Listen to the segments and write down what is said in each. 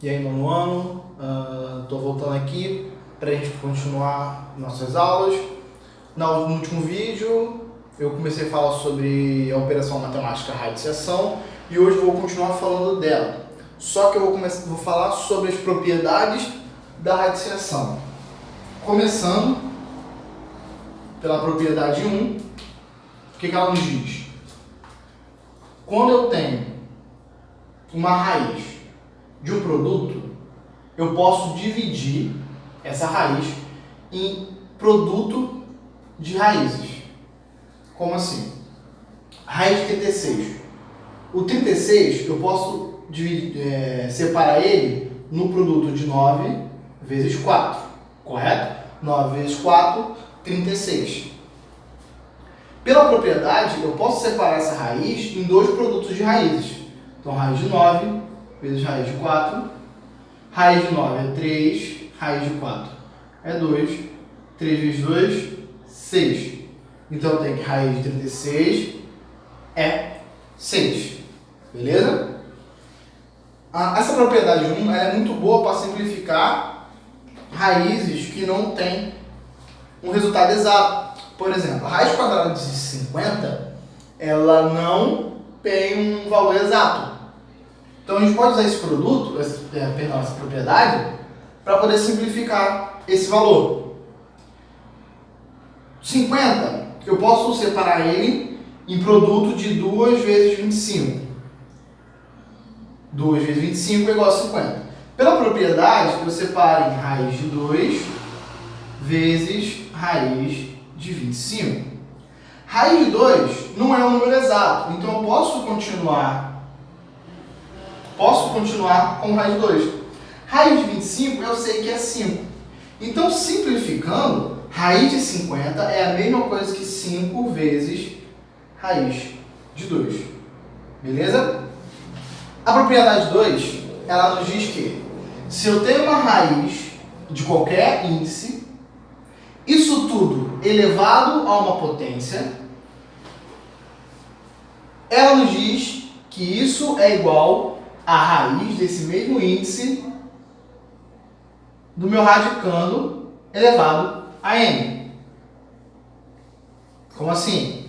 E aí, nono ano, estou voltando aqui para a gente continuar nossas aulas. No último vídeo, eu comecei a falar sobre a operação matemática radiciação e hoje vou continuar falando dela. Só que eu vou falar sobre as propriedades da radiciação. Começando pela propriedade 1, o que ela nos diz? Quando eu tenho uma raiz de um produto, eu posso dividir essa raiz em produto de raízes. Como assim? Raiz de 36. O 36 eu posso separar ele no produto de 9 vezes 4, correto? 9 vezes 4, 36. Pela propriedade, eu posso separar essa raiz em dois produtos de raízes. Então, raiz de 9 vezes raiz de 4. Raiz de 9 é 3, raiz de 4 é 2. 3 vezes 2, 6. Então, eu tenho que raiz de 36 é 6. Beleza? Essa propriedade 1 é muito boa para simplificar raízes que não têm um resultado exato. Por exemplo, a raiz quadrada de 50, ela não tem um valor exato. Então, a gente pode usar esse produto, essa propriedade, para poder simplificar esse valor. 50, eu posso separar ele em produto de 2 vezes 25. 2 vezes 25 é igual a 50. Pela propriedade, eu separo em raiz de 2 vezes raiz de 25. Raiz de 2 não é um número exato, então eu posso continuar com raiz de 2. Raiz de 25 eu sei que é 5. Então, simplificando, raiz de 50 é a mesma coisa que 5 vezes raiz de 2. Beleza? A propriedade 2, ela nos diz que se eu tenho uma raiz de qualquer índice, isso tudo elevado a uma potência, ela nos diz que isso é igual a raiz desse mesmo índice do meu radicando elevado a n. Como assim?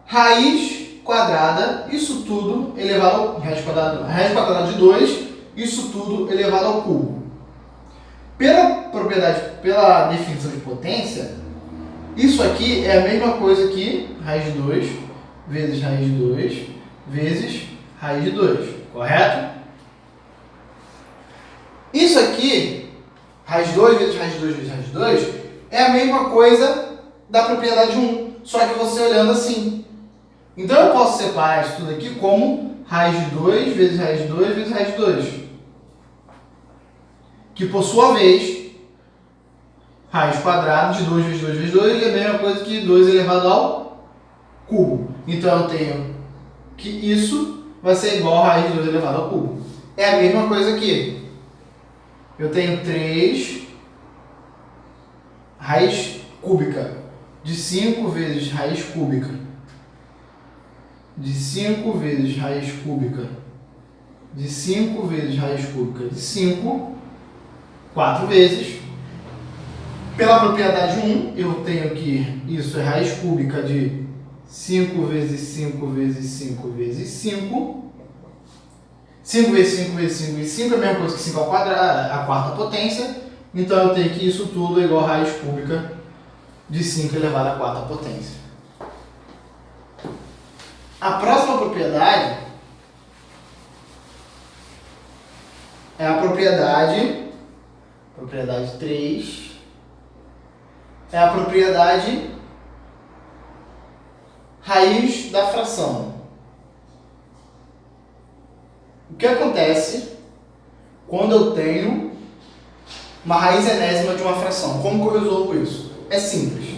Raiz quadrada, isso tudo elevado ao raiz quadrada de 2, isso tudo elevado ao cubo. Pela definição de potência, isso aqui é a mesma coisa que raiz de 2 vezes raiz de 2 vezes raiz de 2, correto? Isso aqui, raiz de 2 vezes raiz de 2 vezes raiz de 2, é a mesma coisa da propriedade 1, só que você olhando assim. Então eu posso separar isso tudo aqui como raiz de 2 vezes raiz de 2 vezes raiz de 2, que por sua vez, raiz quadrada de 2 vezes 2 vezes 2 é a mesma coisa que 2 elevado ao cubo. Então eu tenho que isso vai ser igual a raiz de 2 elevado ao cubo. É a mesma coisa aqui. Eu tenho 3 raiz cúbica de 5 vezes raiz cúbica de 5 vezes raiz cúbica de 5 vezes raiz cúbica de 5, 4 vezes. Pela propriedade 1, eu tenho que isso é raiz cúbica de 5 vezes 5 vezes 5 vezes 5. 5 vezes 5 vezes 5 vezes 5 é a mesma coisa que 5 ao quadrado, a quarta potência. Então eu tenho que isso tudo é igual a raiz cúbica de 5 elevado à quarta potência. A próxima propriedade é a propriedade 3, é a propriedade raiz da fração. O que acontece quando eu tenho uma raiz enésima de uma fração? Como que eu resolvo isso? É simples.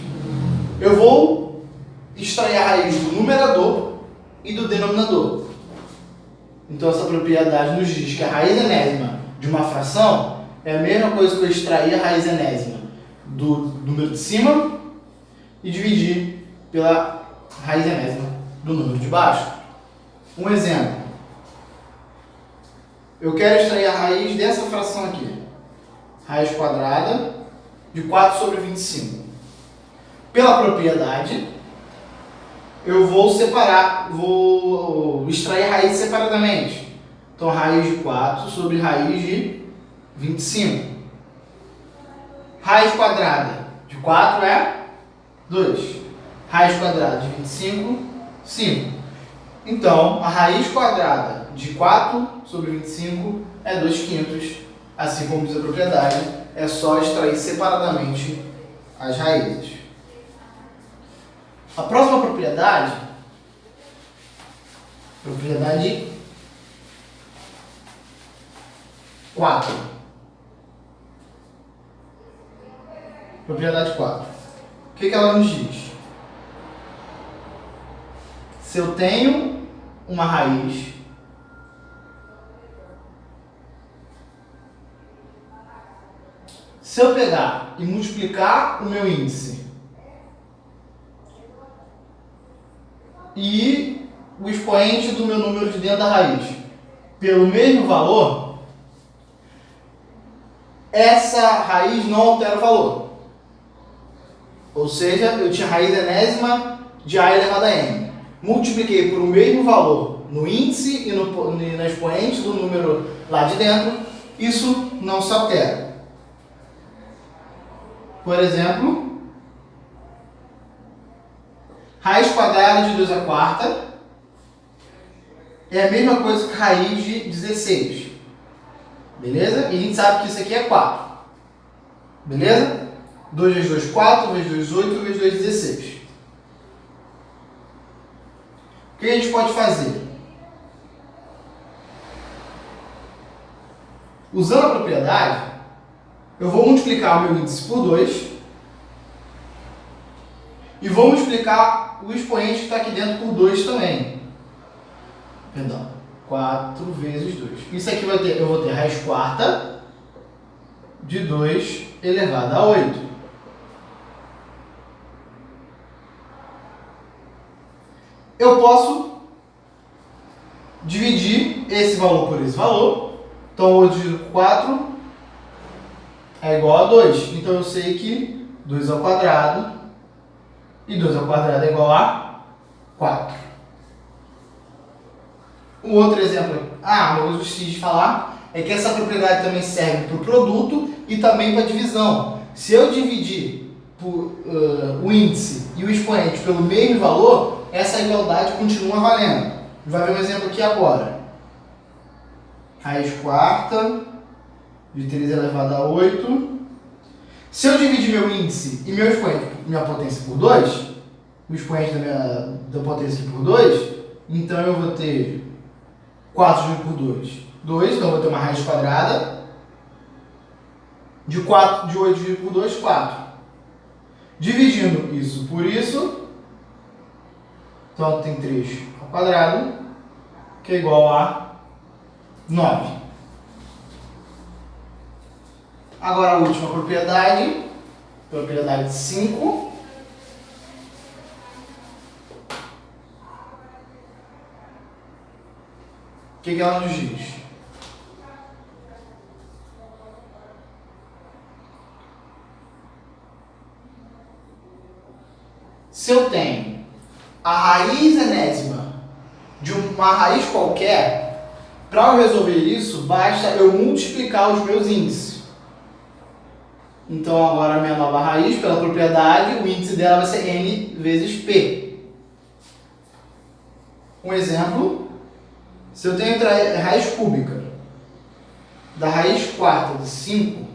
Eu vou extrair a raiz do numerador e do denominador. Então essa propriedade nos diz que a raiz enésima de uma fração é a mesma coisa que eu extrair a raiz enésima do número de cima e dividir pela raiz enésima do número de baixo. Um exemplo. Eu quero extrair a raiz dessa fração aqui. Raiz quadrada de 4 sobre 25. Pela propriedade, eu vou extrair a raiz separadamente. Então, raiz de 4 sobre raiz de 25. Raiz quadrada de 4 é 2. Raiz quadrada de 25, 5. Então, a raiz quadrada de 4 sobre 25 é 2/5. Assim como diz a propriedade, é só extrair separadamente as raízes. A próxima propriedade, propriedade 4. Propriedade 4. O que ela nos diz? Se eu tenho uma raiz se eu pegar e multiplicar o meu índice e o expoente do meu número de dentro da raiz pelo mesmo valor, essa raiz não altera o valor. Ou seja, eu tinha raiz enésima de a elevado a n. Multipliquei por o mesmo valor no índice e no expoente do número lá de dentro, isso não se altera. Por exemplo, raiz quadrada de 2 à quarta é a mesma coisa que raiz de 16. Beleza? E a gente sabe que isso aqui é 4. Beleza? 2 vezes 2, 4, vezes 2, 8, vezes 2, 16. O que a gente pode fazer? Usando a propriedade, eu vou multiplicar o meu índice por 2 e vou multiplicar o expoente que está aqui dentro por 2 também. Perdão, 4 vezes 2. Isso aqui eu vou ter raiz quarta de 2 elevado a 8. Eu posso dividir esse valor por esse valor. Então, 8 dividido por 4 é igual a 2. Então, eu sei que 2 ao quadrado e 2 ao quadrado é igual a 4. Um outro exemplo, uma coisa que eu esqueci de falar, é que essa propriedade também serve para o produto e também para a divisão. Se eu dividir o índice e o expoente pelo mesmo valor, essa igualdade continua valendo. Vai ver um exemplo aqui agora. Raiz quarta de 3 elevado a 8. Se eu dividir meu índice e meu expoente, minha potência por 2, o expoente da potência por 2, então eu vou ter 4 dividido por 2, 2, então eu vou ter uma raiz quadrada de 8 dividido por 2, 4. Dividindo isso por isso, então tem 3 ao quadrado, que é igual a 9. Agora a última propriedade, propriedade 5. O que ela nos diz? Se eu tenho a raiz enésima de uma raiz qualquer, para eu resolver isso, basta eu multiplicar os meus índices. Então, agora a minha nova raiz, pela propriedade, o índice dela vai ser n vezes p. Um exemplo, se eu tenho raiz cúbica da raiz quarta de 5,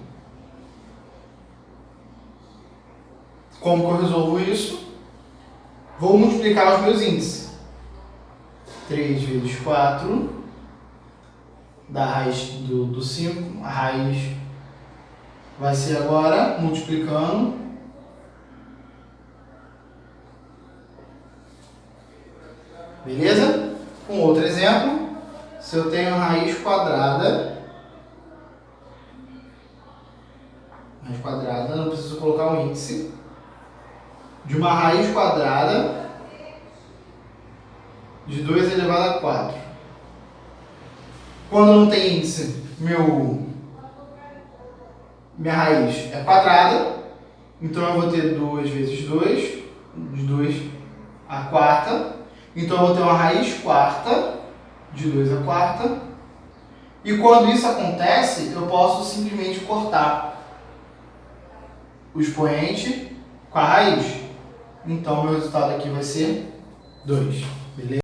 como que eu resolvo isso? Vou multiplicar os meus índices. 3 vezes 4 da raiz do 5, a raiz vai ser agora multiplicando beleza? Um outro exemplo, se eu tenho raiz quadrada, não preciso colocar um índice, de uma raiz quadrada de 2 elevado a 4. Quando não tem índice, minha raiz é quadrada, então eu vou ter 2 vezes 2, de 2 a quarta, então eu vou ter uma raiz quarta, de 2 a quarta, e quando isso acontece, eu posso simplesmente cortar o expoente com a raiz. Então meu resultado aqui vai ser 2, beleza?